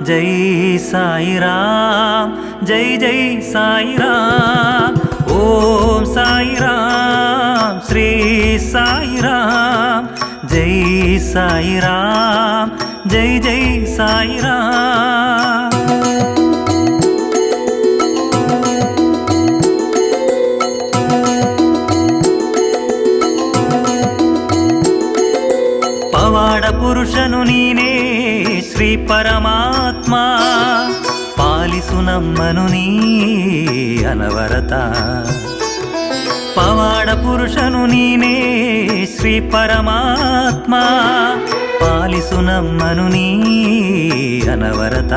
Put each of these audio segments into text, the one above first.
जय साई राम, जय जय साई राम। ओम साई राम, श्री साई राम, जय साई राम, जय जय साई राम। ಪವಾಡ ಪುರುಷನು ನೀನೇ ಶ್ರೀ ಪರಮಾತ್ಮ, ಪಾಲಿಸು ನಮ್ಮನು ನೀ ಅನವರತ। ಪವಾಡ ಪುರುಷನು ನೀನೇ ಶ್ರೀ ಪರಮಾತ್ಮ, ಪಾಲಿಸು ನಮ್ಮನು ನೀ ಅನವರತ।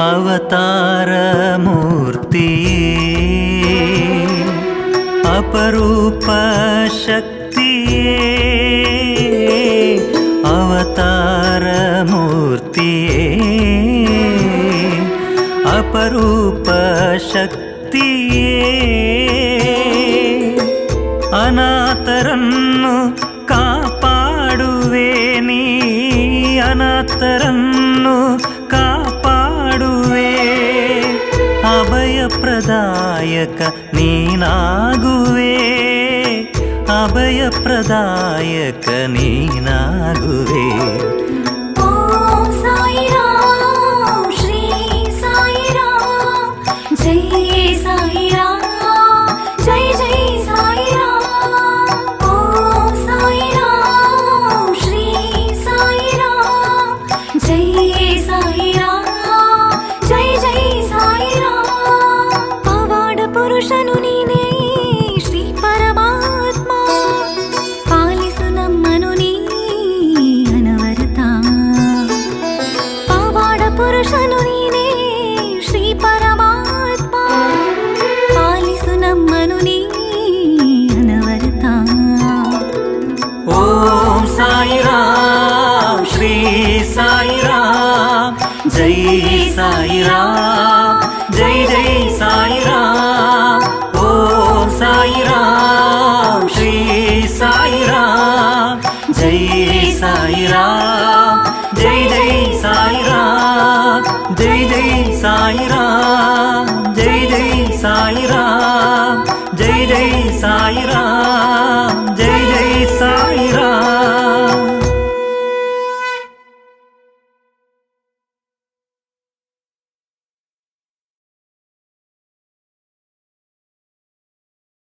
ಅವತಾರ ಮೂರ್ತಿಯೇ ಅಪರೂಪ ಶಕ್ತಿಯೇ, ಅವತಾರ ಮೂರ್ತಿಯೇ ಅಪರೂಪ ಶಕ್ತಿಯೇ, ಅನಾಥರನ್ನು ಕಾಪಾಡುವೆ ನೀ, ಅನಾಥರನ್ನು ಕಾಪಾಡುವೆ, ಅಭಯ ಪ್ರದಾಯಕ ನೀನಾಗುವೆ, ಅಭಯ ಪ್ರದಾಯಕ ನೀನಾಗುವೆ। ಪಾಲಿಸು ನಮ್ಮನು ನೀ ಅನವರತ। ಸಾಯಿರಾಮ್ ಜೈ ಜೈ ಸಾಯಿರಾಮ್ ಜೈ ಜೈ ಸಾಯಿರಾಮ್ ಜೈ ಜೈ ಸಾಯಿರಾಮ್ ಜೈ ಜೈ ಸಾಯಿರಾಮ್